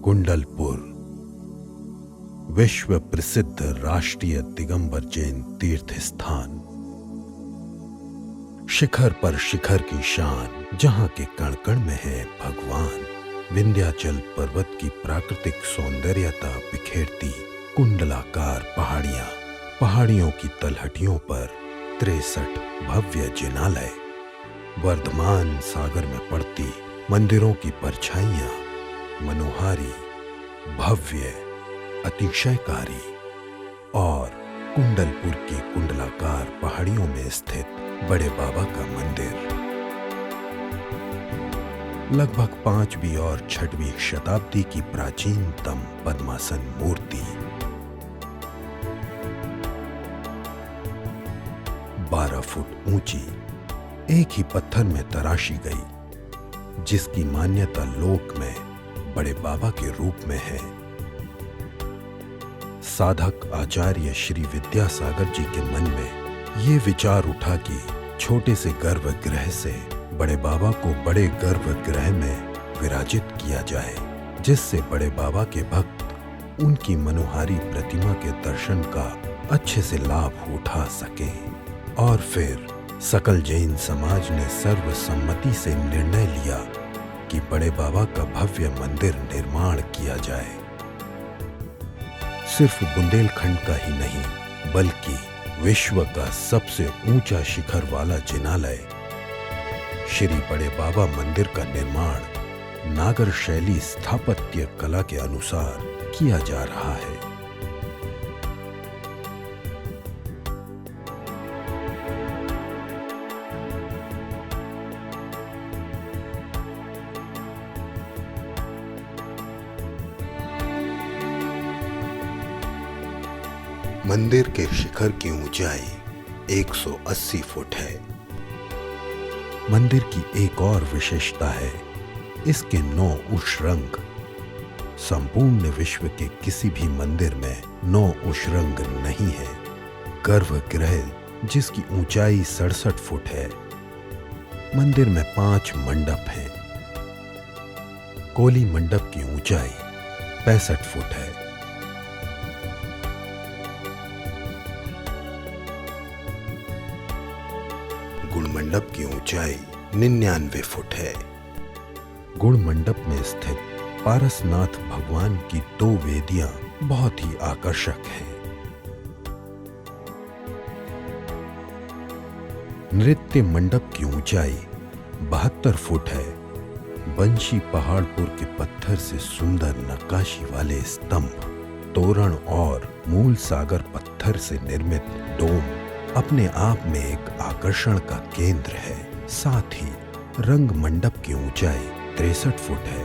कुंडलपुर विश्व प्रसिद्ध राष्ट्रीय दिगंबर जैन तीर्थ स्थान। शिखर पर शिखर की शान, जहां के कण कण में है भगवान। विंध्याचल पर्वत की प्राकृतिक सौंदर्यता बिखेरती कुंडलाकार पहाड़ियां, पहाड़ियों की तलहटियों पर 63 भव्य जिनालय, वर्धमान सागर में पड़ती मंदिरों की परछाइयां, मनोहारी, भव्य, अतिशयकारी, और कुंडलपुर की कुंडलाकार पहाड़ियों में स्थित बड़े बाबा का मंदिर। लगभग 5वीं और 6वीं शताब्दी की प्राचीनतम पद्मासन मूर्ति, 12 फुट ऊंची, एक ही पत्थर में तराशी गई, जिसकी मान्यता लोक में बड़े बाबा के रूप में है। साधक आचार्य श्री विद्यासागर जी के मन में ये विचार उठा कि छोटे से गर्भगृह से बड़े बाबा को बड़े गर्भगृह में विराजित किया जाए, जिससे बड़े बाबा के भक्त उनकी मनोहारी प्रतिमा के दर्शन का अच्छे से लाभ उठा सकें। और फिर सकल जैन समाज ने सर्वसम्मति से निर्णय लिया कि बड़े बाबा का भव्य मंदिर निर्माण किया जाए। सिर्फ बुंदेलखंड का ही नहीं, बल्कि विश्व का सबसे ऊंचा शिखर वाला जिनालय श्री बड़े बाबा मंदिर का निर्माण नागर शैली स्थापत्य कला के अनुसार किया जा रहा है। मंदिर के शिखर की ऊंचाई 180 फुट है। मंदिर की एक और विशेषता है इसके 9 उषरंग। संपूर्ण विश्व के किसी भी मंदिर में 9 उषरंग नहीं है। गर्भगृह जिसकी ऊंचाई 67 फुट है। मंदिर में 5 मंडप हैं। कोली मंडप की ऊंचाई 65 फुट है। गुण मंडप की ऊंचाई 99 फुट है। गुण मंडप में स्थित पारसनाथ भगवान की 2 वेदियां बहुत ही आकर्षक हैं। नृत्य मंडप की ऊंचाई 72 फुट है। बंशी पहाड़पुर के पत्थर से सुंदर नक्काशी वाले स्तंभ, तोरण और मूल सागर पत्थर से निर्मित डोम अपने आप में एक आकर्षण का केंद्र है। साथ ही रंग मंडप की ऊंचाई 63 फुट है।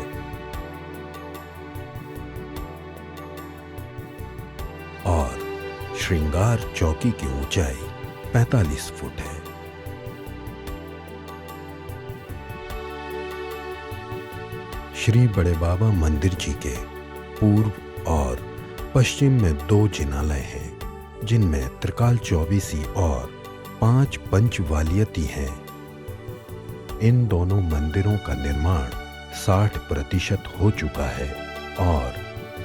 और श्रृंगार चौकी की ऊंचाई 45 फुट है। श्री बड़े बाबा मंदिर जी के पूर्व और पश्चिम में 2 जिनालय हैं, जिनमें त्रिकाल चौबीसी और 5 पंचवालियती हैं। इन दोनों मंदिरों का निर्माण 60% हो चुका है और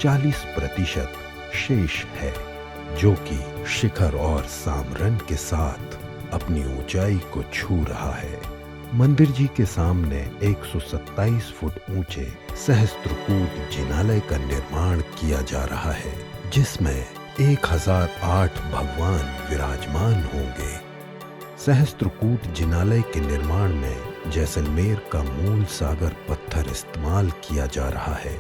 40% शेष है, जो कि शिखर और सामरन के साथ अपनी ऊंचाई को छू रहा है। मंदिर जी के सामने 127 फुट ऊंचे सहस्त्रकूट जिनालय का निर्माण किया जा रहा है, जिसमें 1008 भगवान विराजमान होंगे। सहस्त्रकूट जिनालय के निर्माण में जैसलमेर का मूल सागर पत्थर इस्तेमाल किया जा रहा है।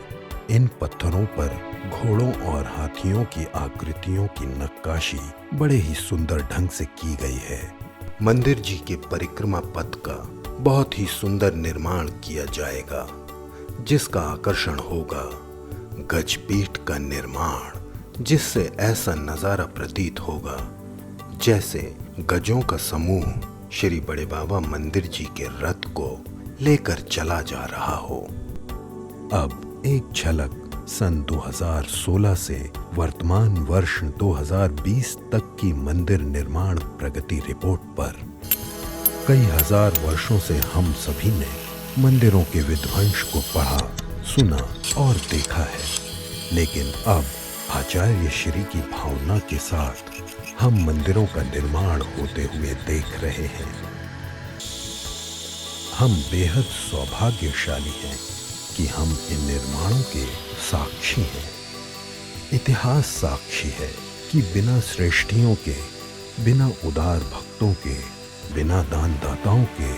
इन पत्थरों पर घोड़ों और हाथियों की आकृतियों की नक्काशी बड़े ही सुंदर ढंग से की गई है। मंदिर जी के परिक्रमा पथ का बहुत ही सुंदर निर्माण किया जाएगा, जिसका आकर्षण होगा गजपीठ का निर्माण, जिससे ऐसा नजारा प्रतीत होगा जैसे गजों का समूह श्री बड़े बाबा मंदिर जी के रथ को लेकर चला जा रहा हो। अब एक झलक सन 2016 से वर्तमान वर्ष 2020 तक की मंदिर निर्माण प्रगति रिपोर्ट पर। कई हजार वर्षों से हम सभी ने मंदिरों के विध्वंस को पढ़ा, सुना और देखा है, लेकिन अब आचार्य श्री की भावना के साथ हम मंदिरों का निर्माण होते हुए देख रहे हैं। हम बेहद सौभाग्यशाली हैं कि हम इन निर्माणों के साक्षी हैं। इतिहास साक्षी है कि बिना श्रेष्ठियों के, बिना उदार भक्तों के, बिना दानदाताओं के,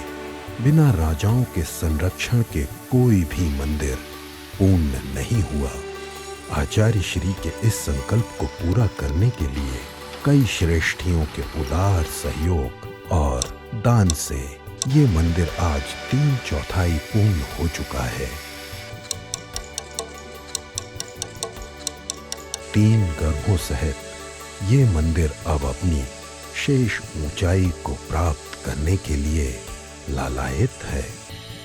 बिना राजाओं के संरक्षण के कोई भी मंदिर पूर्ण नहीं हुआ। आचार्य श्री के इस संकल्प को पूरा करने के लिए कई श्रेष्ठियों के उदार सहयोग और दान से ये मंदिर आज 3/4 पूर्ण हो चुका है। 3 गर्भों सहित ये मंदिर अब अपनी शेष ऊंचाई को प्राप्त करने के लिए लालायित है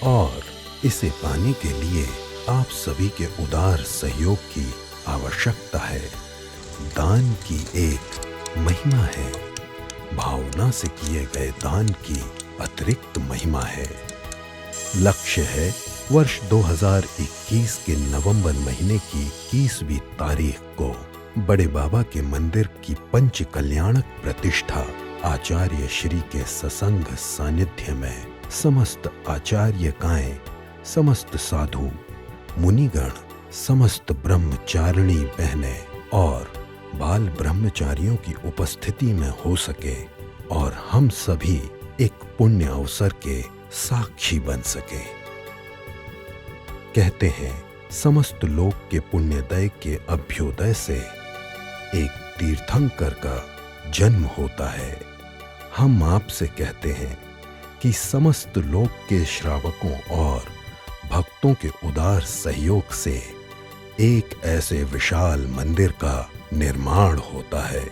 और इसे पाने के लिए आप सभी के उदार सहयोग की आवश्यकता है। दान की एक महिमा है, भावना से किए गए दान की अतिरिक्त महिमा है। लक्ष्य है वर्ष 2021 के नवंबर महीने की 21वीं तारीख को बड़े बाबा के मंदिर की पंच कल्याणक प्रतिष्ठा आचार्य श्री के ससंग सानिध्य में समस्त आचार्यकाएं, समस्त साधु मुनिगण, समस्त ब्रह्मचारिणी बहनें और बाल ब्रह्मचारियों की उपस्थिति में हो सके और हम सभी एक पुण्य अवसर के साक्षी बन सके। कहते हैं समस्त लोक के पुण्योदय के अभ्युदय से एक तीर्थंकर का जन्म होता है। हम आपसे कहते हैं कि समस्त लोक के श्रावकों और भक्तों के उदार सहयोग से एक ऐसे विशाल मंदिर का निर्माण होता है